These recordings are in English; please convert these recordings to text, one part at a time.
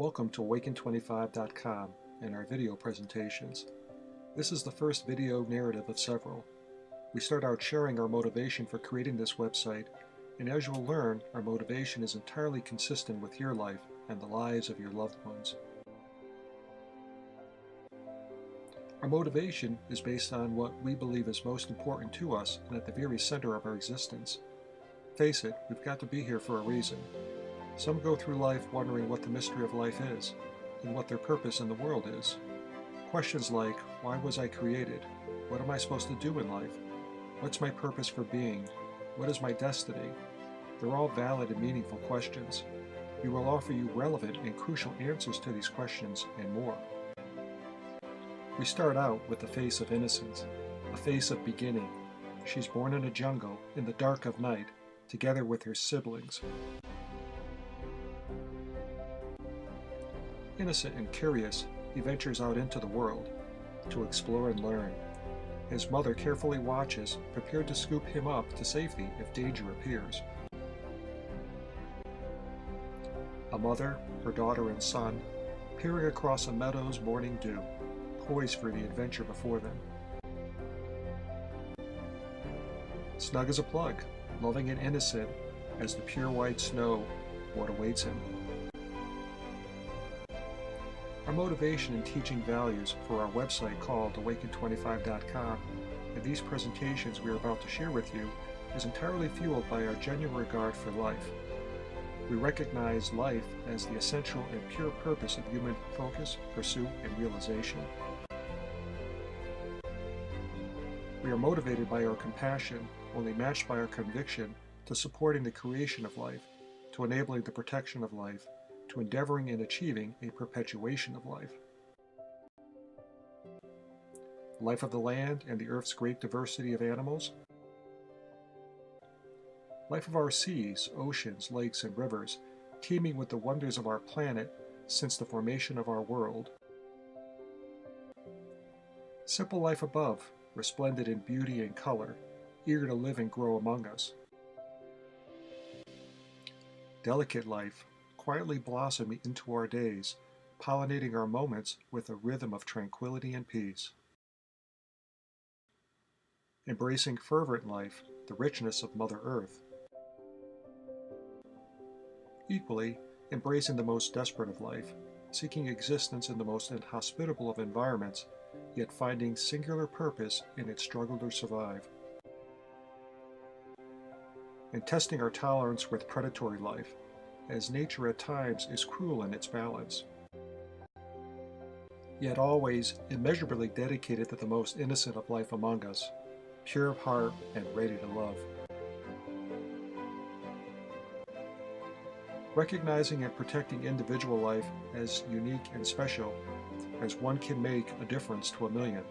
Welcome to Awaken25.com and our video presentations. This is the first video narrative of several. We start out sharing our motivation for creating this website, and as you'll learn, our motivation is entirely consistent with your life and the lives of your loved ones. Our motivation is based on what we believe is most important to us and at the very center of our existence. Face it, we've got to be here for a reason. Some go through life wondering what the mystery of life is, and what their purpose in the world is. Questions like, why was I created? What am I supposed to do in life? What's my purpose for being? What is my destiny? They're all valid and meaningful questions. We will offer you relevant and crucial answers to these questions and more. We start out with the face of innocence, a face of beginning. She's born in a jungle, in the dark of night, together with her siblings. Innocent and curious, he ventures out into the world to explore and learn. His mother carefully watches, prepared to scoop him up to safety if danger appears. A mother, her daughter and son, peering across a meadow's morning dew, poised for the adventure before them. Snug as a plug, loving and innocent as the pure white snow, what awaits him. Our motivation in teaching values for our website called Awaken25.com and these presentations we are about to share with you is entirely fueled by our genuine regard for life. We recognize life as the essential and pure purpose of human focus, pursuit, and realization. We are motivated by our compassion, only matched by our conviction, to supporting the creation of life, to enabling the protection of life, to endeavoring and achieving a perpetuation of life. Life of the land and the earth's great diversity of animals. Life of our seas, oceans, lakes, and rivers, teeming with the wonders of our planet since the formation of our world. Simple life above, resplendent in beauty and color, eager to live and grow among us. Delicate life, quietly blossoming into our days, pollinating our moments with a rhythm of tranquility and peace. Embracing fervent life, the richness of Mother Earth. Equally, embracing the most desperate of life, seeking existence in the most inhospitable of environments, yet finding singular purpose in its struggle to survive. And testing our tolerance with predatory life, as nature at times is cruel in its balance, yet always immeasurably dedicated to the most innocent of life among us, pure of heart and ready to love. Recognizing and protecting individual life as unique and special, as one can make a difference to a million.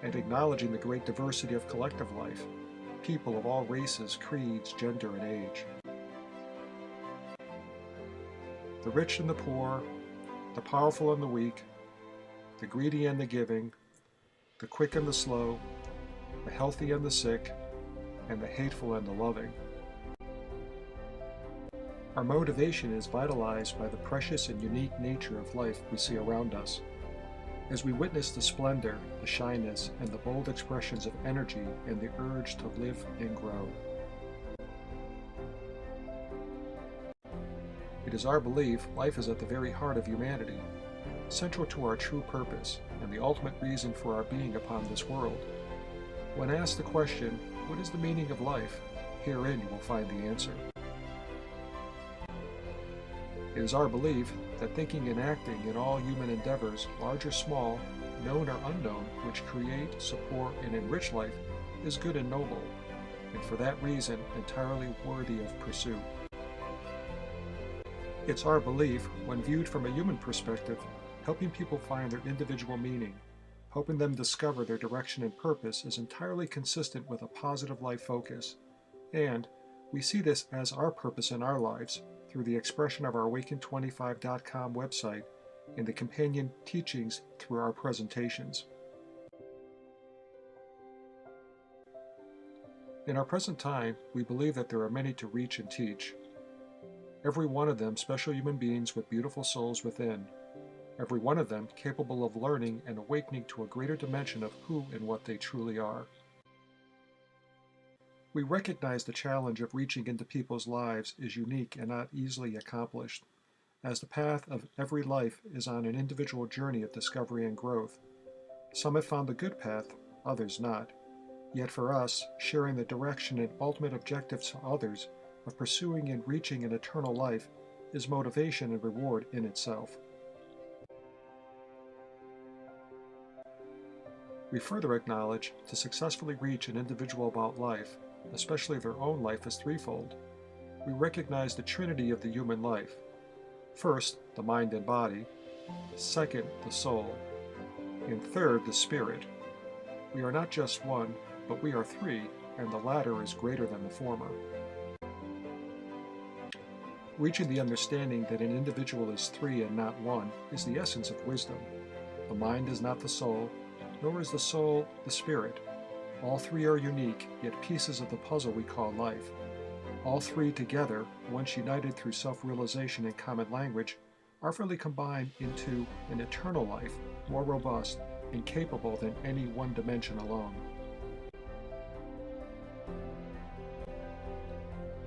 And acknowledging the great diversity of collective life, people of all races, creeds, gender, and age. The rich and the poor, the powerful and the weak, the greedy and the giving, the quick and the slow, the healthy and the sick, and the hateful and the loving. Our motivation is vitalized by the precious and unique nature of life we see around us. As we witness the splendor, the shyness, and the bold expressions of energy and the urge to live and grow. It is our belief life is at the very heart of humanity, central to our true purpose, and the ultimate reason for our being upon this world. When asked the question, what is the meaning of life? Herein you will find the answer. It is our belief that thinking and acting in all human endeavors, large or small, known or unknown, which create, support, and enrich life, is good and noble, and for that reason entirely worthy of pursuit. It's our belief, when viewed from a human perspective, helping people find their individual meaning, helping them discover their direction and purpose is entirely consistent with a positive life focus, and we see this as our purpose in our lives, through the expression of our Awaken25.com website and the companion teachings through our presentations. In our present time, we believe that there are many to reach and teach. Every one of them special human beings with beautiful souls within. Every one of them capable of learning and awakening to a greater dimension of who and what they truly are. We recognize the challenge of reaching into people's lives is unique and not easily accomplished, as the path of every life is on an individual journey of discovery and growth. Some have found the good path, others not. Yet for us, sharing the direction and ultimate objectives to others of pursuing and reaching an eternal life is motivation and reward in itself. We further acknowledge to successfully reach an individual about life, especially their own life, is threefold. We recognize the trinity of the human life. First, the mind and body. Second, the soul. And third, the spirit. We are not just one, but we are three, and the latter is greater than the former. Reaching the understanding that an individual is three and not one is the essence of wisdom. The mind is not the soul, nor is the soul the spirit. All three are unique, yet pieces of the puzzle we call life. All three together, once united through self-realization and common language, are fully combined into an eternal life, more robust and capable than any one dimension alone.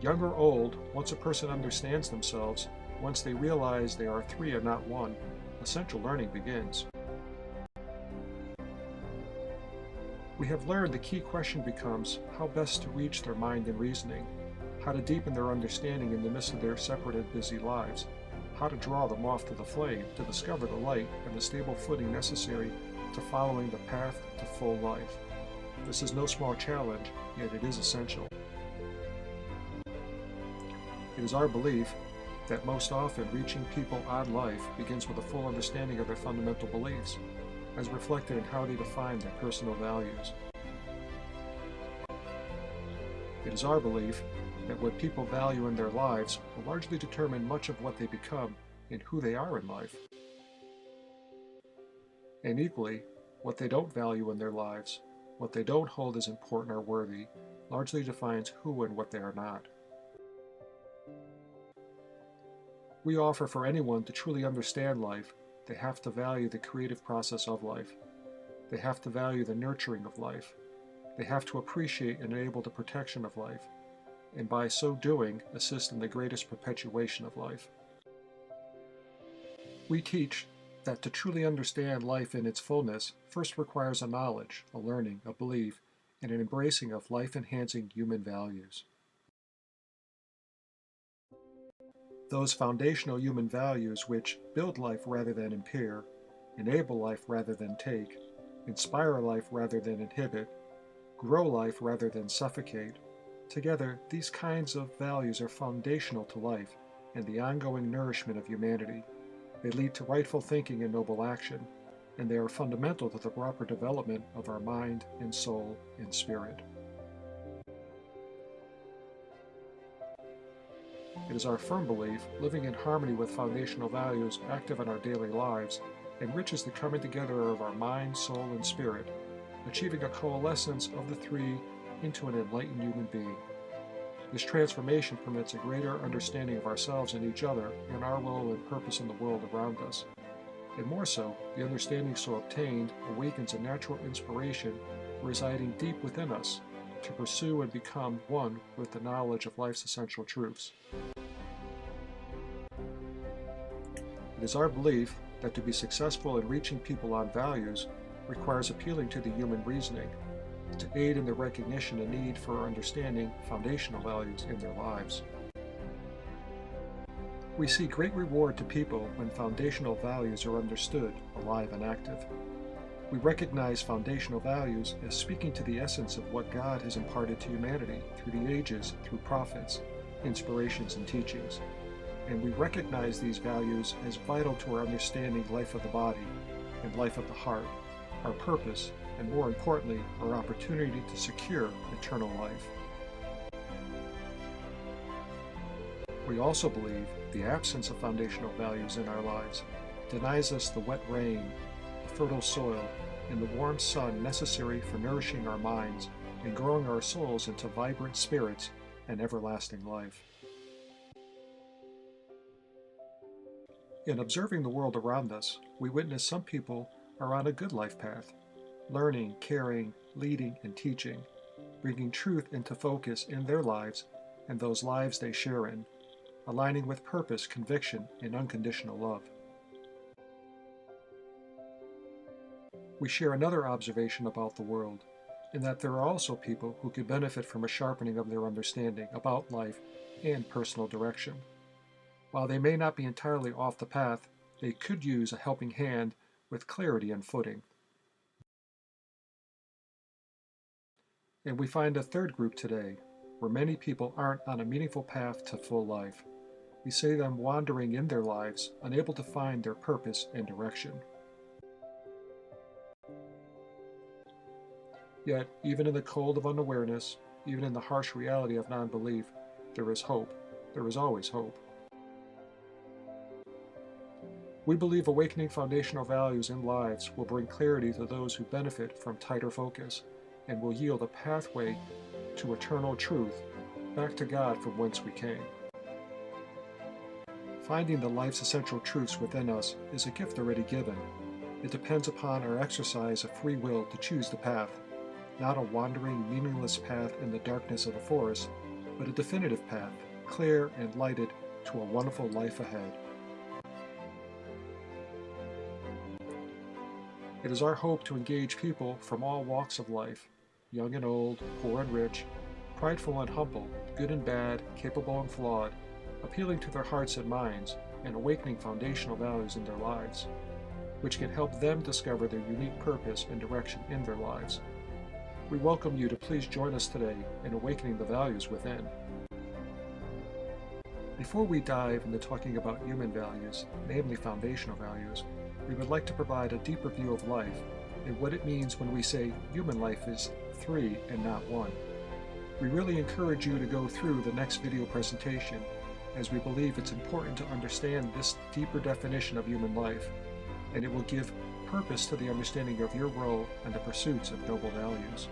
Young or old, once a person understands themselves, once they realize they are three and not one, essential learning begins. We have learned the key question becomes how best to reach their mind and reasoning, how to deepen their understanding in the midst of their separate and busy lives, how to draw them off to the flame to discover the light and the stable footing necessary to following the path to full life. This is no small challenge, yet it is essential. It is our belief that most often reaching people on life begins with a full understanding of their fundamental beliefs, as reflected in how they define their personal values. It is our belief that what people value in their lives will largely determine much of what they become and who they are in life. And equally, what they don't value in their lives, what they don't hold as important or worthy, largely defines who and what they are not. We offer for anyone to truly understand life, they have to value the creative process of life. They have to value the nurturing of life. They have to appreciate and enable the protection of life, and by so doing, assist in the greatest perpetuation of life. We teach that to truly understand life in its fullness first requires a knowledge, a learning, a belief, and an embracing of life-enhancing human values. Those foundational human values which build life rather than impair, enable life rather than take, inspire life rather than inhibit, grow life rather than suffocate. Together, these kinds of values are foundational to life and the ongoing nourishment of humanity. They lead to rightful thinking and noble action, and they are fundamental to the proper development of our mind and soul and spirit. It is our firm belief, living in harmony with foundational values active in our daily lives, enriches the coming together of our mind, soul, and spirit, achieving a coalescence of the three into an enlightened human being. This transformation permits a greater understanding of ourselves and each other and our role and purpose in the world around us. And more so, the understanding so obtained awakens a natural inspiration residing deep within us to pursue and become one with the knowledge of life's essential truths. It is our belief that to be successful in reaching people on values requires appealing to the human reasoning, to aid in the recognition and need for understanding foundational values in their lives. We see great reward to people when foundational values are understood, alive and active. We recognize foundational values as speaking to the essence of what God has imparted to humanity through the ages, through prophets, inspirations, and teachings. And we recognize these values as vital to our understanding life of the body and life of the heart, our purpose, and more importantly, our opportunity to secure eternal life. We also believe the absence of foundational values in our lives denies us the wet rain, the fertile soil, and the warm sun necessary for nourishing our minds and growing our souls into vibrant spirits and everlasting life. In observing the world around us, we witness some people are on a good life path, learning, caring, leading, and teaching, bringing truth into focus in their lives and those lives they share in, aligning with purpose, conviction, and unconditional love. We share another observation about the world, in that there are also people who could benefit from a sharpening of their understanding about life and personal direction. While they may not be entirely off the path, they could use a helping hand with clarity and footing. And we find a third group today, where many people aren't on a meaningful path to full life. We see them wandering in their lives, unable to find their purpose and direction. Yet, even in the cold of unawareness, even in the harsh reality of non-belief, there is hope. There is always hope. We believe awakening foundational values in lives will bring clarity to those who benefit from tighter focus and will yield a pathway to eternal truth, back to God from whence we came. Finding the life's essential truths within us is a gift already given. It depends upon our exercise of free will to choose the path, not a wandering, meaningless path in the darkness of the forest, but a definitive path, clear and lighted to a wonderful life ahead. It is our hope to engage people from all walks of life, young and old, poor and rich, prideful and humble, good and bad, capable and flawed, appealing to their hearts and minds and awakening foundational values in their lives, which can help them discover their unique purpose and direction in their lives. We welcome you to please join us today in awakening the values within. Before we dive into talking about human values, namely foundational values, we would like to provide a deeper view of life and what it means when we say human life is 3 and not 1. We really encourage you to go through the next video presentation, as we believe it's important to understand this deeper definition of human life, and it will give purpose to the understanding of your role and the pursuits of noble values.